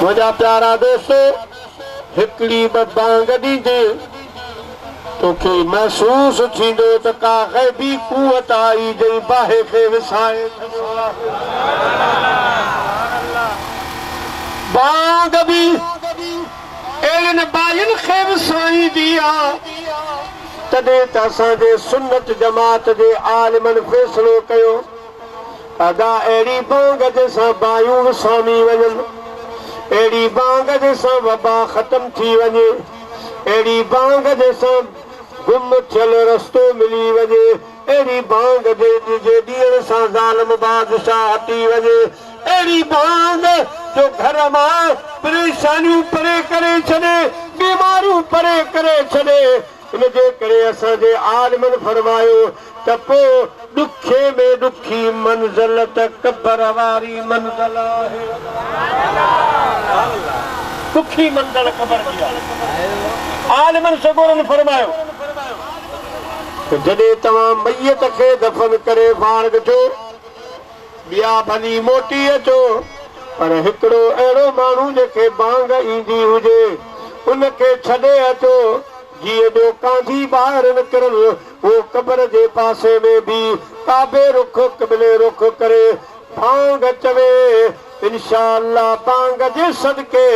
मुझा प्यारा दोस्तो हिकड़ी बांग दीजे तोखे महसूस थींदो त का गैबी कुवत आई जई बाहे खे विसाए बांग भी एड़न बायन खे विसाई दिया तदे त असांजे सुन्नत जमात जे आलिमन फैसलो कयो अदा एड़ी बांग जैसा बायूं विसामी वञनि एड़ी बांग जैसा वबा खत्म थी वञे एड़ी बांग जैसा गुम थियल रस्तो मिली वञे एड़ी बांग जे ॾींहं सां ज़ालिम बादशाह हटी वञे एड़ी बांग जो घर मां परेशानियूं परे करे छॾे बीमारियूं परे करे छॾे इनजे करे असांजे आलिमन फरमायो त पोइ ॾुखे में ॾुखी मंज़िल त क़ब्र वारी मंज़िल आहे ॾुखी मंज़िल क़ब्र जी आहे आलिमन सगोरन फरमायो जॾहिं तव्हां मैयत खे दफ़न करे फारग थियो ॿिया भली मोटी अचो पर हिकिड़ो अहिड़ो माण्हू जेके बांग ईंदी हुजे उनखे छॾे अचो जीअं जो कांधी ॿाहिरि निकिरनि उहो क़ब्र जे पासे में बि काबे रुख क़िबले रुख करे बांग चवे इंशाअल्लाह बांग जे सदके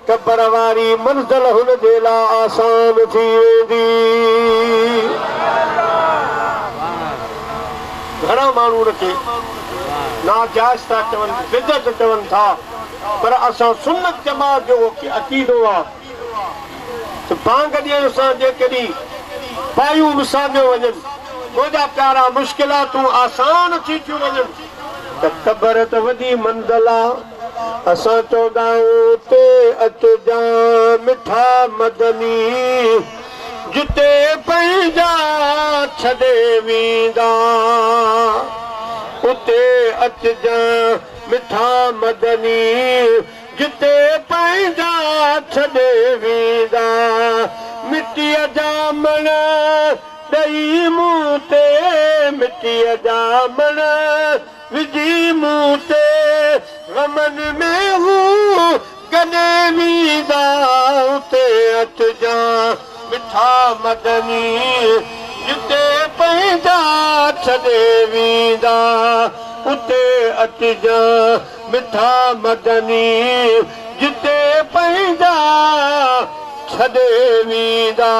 क़ब्र वारी मंज़िल हुन जे लाइ आसान थी वेंदी घणा माण्हू उनखे नाजाइज़ था चवनि बिदअत चवनि था पर असां सुन्नत जमात जो अक़ीदो आहे त बांग ॾियण सां जेकॾहिं बायूं विसामियो वञनि मुंहिंजा प्यारा मुश्किलातूं आसान थी थियूं वञनि त क़ब्र त वॾी मंज़िल आहे असां चवंदा आहियूं उते अचजां मिठा मदनी जिते पंहिंजा छॾे वेंदा उते अचजां मिठा मदनी जिते पंहिंजा छॾे वेंदा मिटीअ जा मण ॾेई मूं ते मिटीअ जा मण विझी मूं ते गमन में हू गॾे वेंदा उते अचजां मिठा मदनी जिते पंहिंजा छॾे वेंदा उते अचजां मिठा मदनी जिते पंहिंजा छॾे वेंदा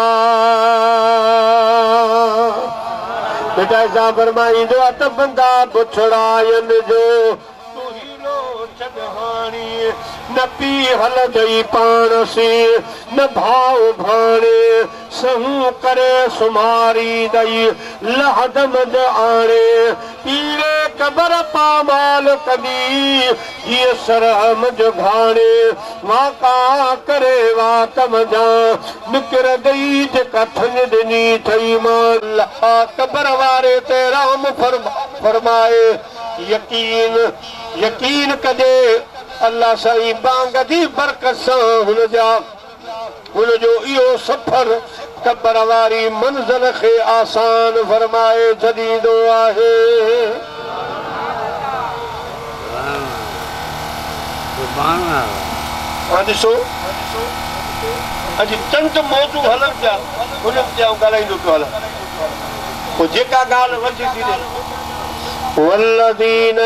बेटा सां फरमाईंदो आहे त बंदा बुछड़ायनि जो तूं हीलो छॾहाणी न पी हलंदई पाण सी न भाउ भाणे सहूं करे सुम्हारी दई लहदम आणे पीरे क़ब्र पामाल कदी जीअं सरहम जो घाणे वाका करे वातम जा निकिर गई जेका थन ॾिनी थई मां क़ब्र वारे ते राम फरमाए यकीन कजे अल्लाह साईं बांग जी बरकत सां हुनजो इहो सफ़र क़ब्र वारी मंज़िल खे आसान फरमाए छॾींदो आहे ॾिसो अॼु चंद मौजू हलनि पिया हुननि ते ॻाल्हाईंदो पियो हलां पोइ जेका ॻाल्हि वधी थी वल्लज़ीन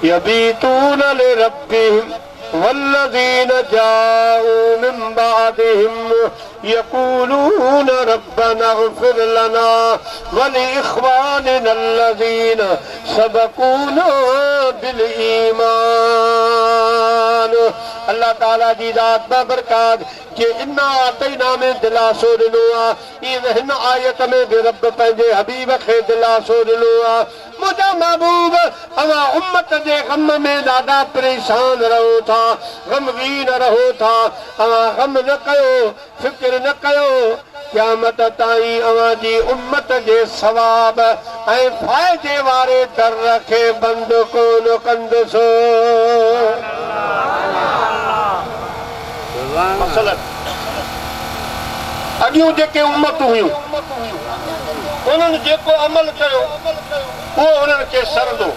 यबीतून लिरब्बिहिम वल्लज़ीन जाऊ मिन बादिहिम यक़ूलून रब्बना इग़फिर लना वलिइख़वानिना अल्लज़ीन सबक़ूना बिल ईमान अल्लाह ताला जी ज़ात बाबरकात के इन्ना आतैना में दिलासो ॾिनो आहे इन हिन आयत में बि रब पंहिंजे हबीब खे दिलासो ॾिनो आहे मुंहिंजा महबूब अवां उम्मत जे गम में ॾाढा परेशान रहो था गमगीन रहो था अवां गम न कयो फिक्र न कयो क़यामत ताईं अवां जी उम्मत जे सवाब ऐं फ़ाइदे वारे दर खे बंदि कोन कंदुसि मसलन अॻियूं जेके उम्मतूं हुयूं उन्हनि जेको अमल कयो उहो उन्हनि खे सरंदो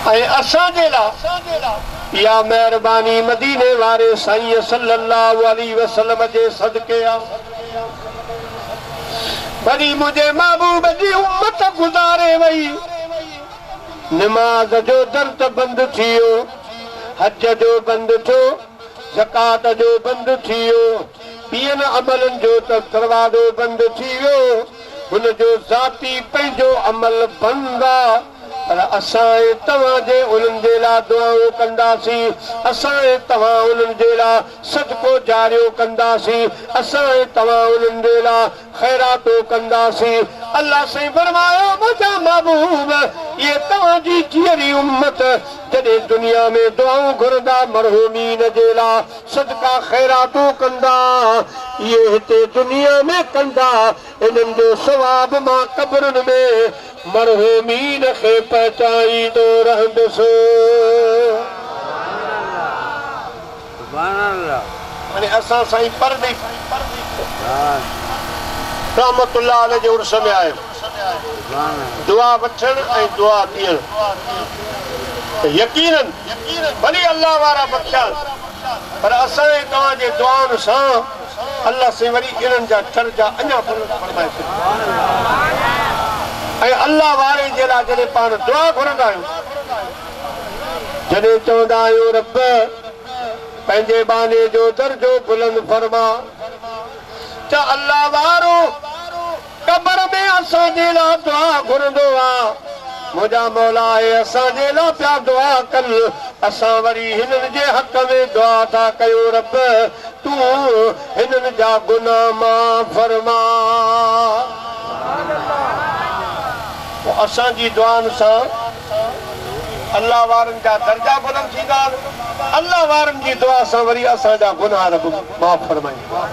ऐं असांजे लाइ या महिरबानी मदीने वारे साईं सल्लल्लाहु अलैहि वसल्लम जे सदके आ। वरी मुंहिंजे महबूब जी उम्मत गुज़ारे वई। नमाज जो दर्द बंदि थी वियो, हज जो बंदि थियो, ज़कात जो बंदि थी वियो, ॿियनि अमलनि जो त दरवाज़ो बंदि थी वियो। हुन जो ज़ाती पंहिंजो अमल बंदि आहे। पर असां तव्हां जे उन्हनि जे लाइ दुआऊं कंदासीं, असां तव्हां उन्हनि जे लाइ सदको जारियो कंदासीं, असां तव्हां उन्हनि जे लाइ ख़ैरातो कंदासीं। अल्लाह साईं फरमायो मुंहिंजा महबूब ये तव्हांजी जीअरी उम्मत जॾहिं दुनिया में दुआऊं घुरंदा मरहूमीन जे लाइ सदका ख़ैरातो कंदा, इहे हिते दुनिया में कंदा, इन्हनि जो सवाब मां क़ब्रुनि में मरहूमीन खे पहुचाईंदो रहंदुसि। हाणे असां साईं परदेसी रहमतुल्लाह अलैहि जे उर्स में आहियूं, दुआ वठण ऐं दुआ ॾियण। यकीनन भली अल्लाह वारा बख़्शिया, पर असां तव्हांजे दुआउनि सां अल्लाह से वरी इन्हनि जा दर्जा अञा बुलंद फरमाए छॾियो। ऐं अल्लाह वारे जे लाइ जॾहिं पाण दुआ घुरंदा आहियूं, जॾहिं चवंदा आहियूं रब पंहिंजे बाने जो दर्जो बुलंद फरमा, त अल्लाह वारो क़ब्र में असांजे लाइ दुआ घुरंदो आहे। मुंहिंजा मौला आहे असांजे लाइ पिया दुआ कनि, असां वरी हिननि जे हक़ में दुआ था कयूं रब तूं हिननि जा गुनाह माफ़ फरमा। असांजी दुआनि सां अल्लाह वारनि जा दर्जा बुलंद थींदा, अल्लाह वारनि जी दुआ सां वरी असांजा गुनाह रब माफ़ फरमाईंदो।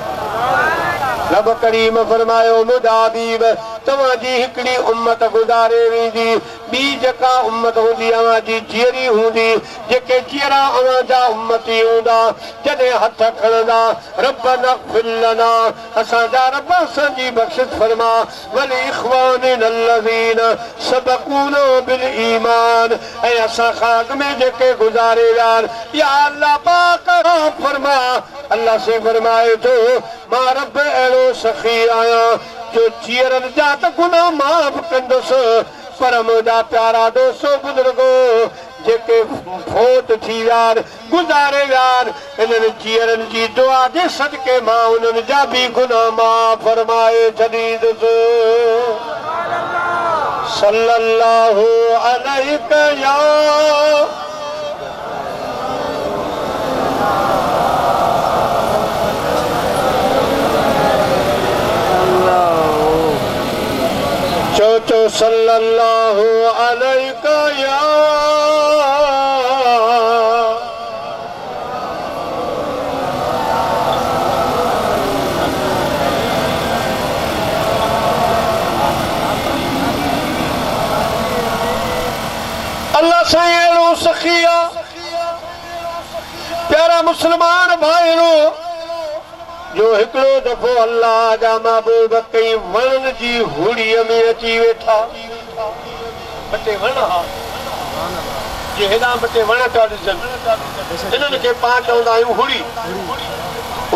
रब करीम फरमायो मुंहिंजा हबीब तव्हांजी हिकिड़ी उम्मत गुज़ारे वेंदी, ॿी जेका उम्मत हूंदी अव्हां जी जीअरी हूंदी, जेके जीअरा अव्हां जा उम्मती हूंदा, जॾहिं हथ खणंदा रब्बना इग़फिर लना, असांजा रब असांजी बख़्शिश फरमा, वली इख़्वानिना अल्लज़ीना सबक़ूना बिल ईमान, ऐं असां खां अॻ में जेके गुज़ारे विया या अल्लाह पाक फरमा। अल्लाह से फरमाए थो मां रब अहिड़ो सखी आहियां जो जीअरनि जा त गुनाह माफ़ कंदुसि, पर मुंहिंजा प्यारा दोस्तो बुज़ुर्गो जेके फोत थी विया गुज़ारे विया इन्हनि जीअरनि जी दुआ जे सदके मां उन्हनि जा बि गुनाह माफ़ फरमाए छॾींदुसि। सल्लल्लाहु अलैहि या चो सल्लल्लाहु अलैहि या अल्लाह साईं अहिड़ो सखी आहे प्यारा मुस्लमान भाइरो जो हिकिड़ो दफ़ो अल्लाह जा महबूब कई वणनि जी हुड़ीअ में अची वेठा। बटे वण हा जे हेॾा बटे वण था ॾिसनि, इन्हनि खे पाण चवंदा आहियूं हुड़ी।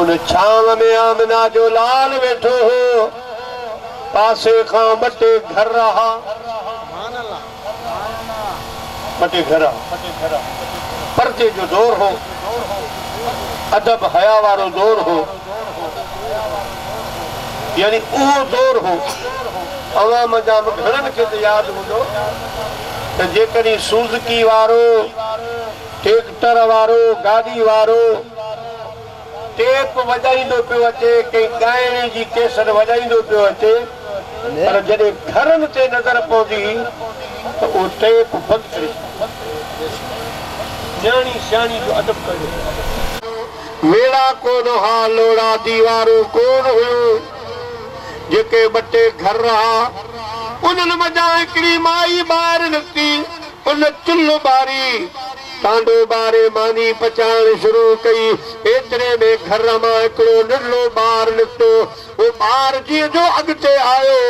उन छांव में आमिना जो लाल वेठो हो, पासे खां ॿटे घर हा, ॿटे घर पर्दे जो दौर हो, अदब हया वारो दौर हो, यानी उहो दौर हो। अवाम जा घणनि खे त यादि हूंदो त जेकॾहिं सुज़ुकी वारो, ट्रैक्टर वारो, गाॾी वारो टेप वॼाईंदो पियो अचे, कंहिं ॻाइण जी केसर वॼाईंदो पियो अचे, पर जॾहिं घरनि ते नज़र पवंदी त उहो टेप बंदि करे न्याणी सियाणी जो अदब कयो। वेड़ा कोन हा, लोड़ा दीवारूं कोन हुयूं, जेके ॿटे घर हा उन्हनि मज़ा हिकिड़ी माई ॿाहिरि निकिती, उन चुल्ह ॿारी कांडो बारे मानी पचाइण शुरू कई। एतिरे में घर मां हिकिड़ो निरलो ॿार निकितो। वो ॿार जीअं जो अॻिते आयो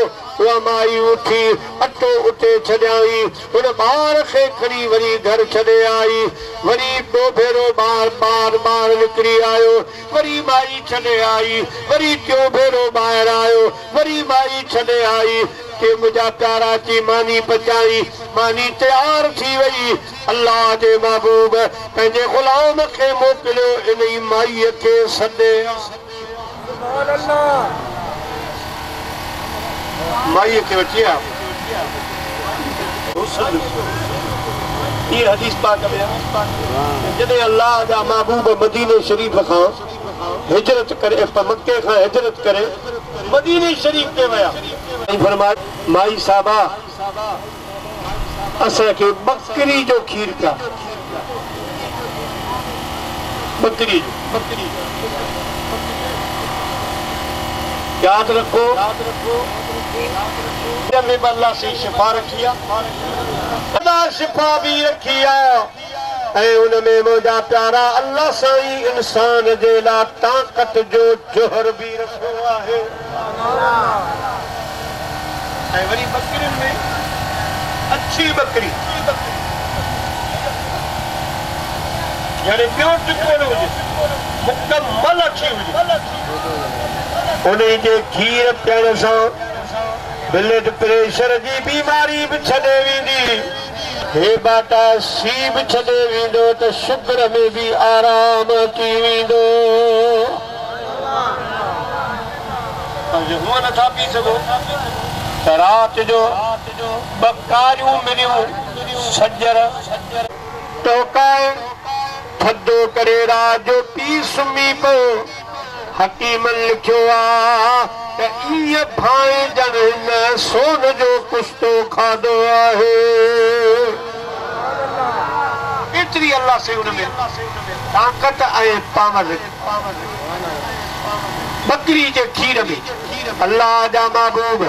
उहा माई उठी अटो उते छॾियाई। उन ॿार खे खणी वरी घर छॾे आई। वरी ॿियो भेरो ॿार निकिरी आयो। वरी माई छॾे आई। वरी टियों भेरो ॿाहिरि आयो। वरी माई छॾे आई के मुंहिंजा प्यारा अची मानी पचाई। मानी तयार थी वई। अल्लाह जे महबूब पंहिंजे ग़ुलाम खे मोकिलियो इन ई माईअ खे सॾे। माईअ खे वठी आ। ये हदीस पाक में जॾहिं अल्लाह जा महबूब मदीने शरीफ़ खां हिजरत करे मक्के खां हिजरत करे मदीने शरीफ़ ते विया। फरमाया माई साहबा असांखे बकरी जो खीर पिया। बकरी याद रखो में अल्लाह से शिफा रखी आहे। शिफा भी रखी आहे। उनमें मुंहिंजा प्यारा अल्लाह साईं इंसान जे लाइ ताक़त जो जोहर भी रखियो आहे। वरी बकरियुनि में अच्छी बकरी यानी ॿियो टुकड़ो न हुजे, मुकम्मल अच्छी हुजे। उन जे खीर पीअण सां ब्लड प्रेशर जी बीमारी भी छॾे वेंदी। हेबाटा सी भी छॾे वेंदो त शुगर में भी आराम अची वेंदो। हूअं नथा पी सघो त राति जो बकारियूं मिलियूं सजर टोकाए थधो करे राति जो पी सुम्ही पियो। हकीमन लिखियो आहे त ईअं भाए ॼण हिन सोन जो कुश्तो खाधो आहे। एतिरी अल्लाह से हुन में ताक़त ऐं पावर बकरी जे खीर में। अल्लाह जा महबूब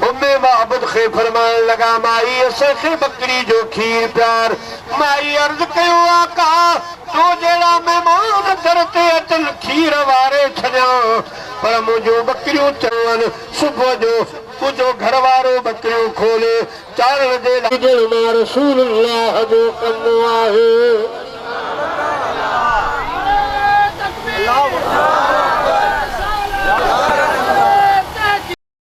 उम्मे महबूब खे फरमाइण लॻा माई असांखे बकरी जो खीर प्यार। माई अर्ज़ कयो आका तो जहिड़ा महिमान दर ते अचनि खीर वारे छॾियां पर मुंहिंजो बकरियूं चवनि सुबुह जो मुंहिंजो घर वारो बकरियूं खोले चाढ़ण जे लाइ रसूलुल्लाह जो कमु आहे।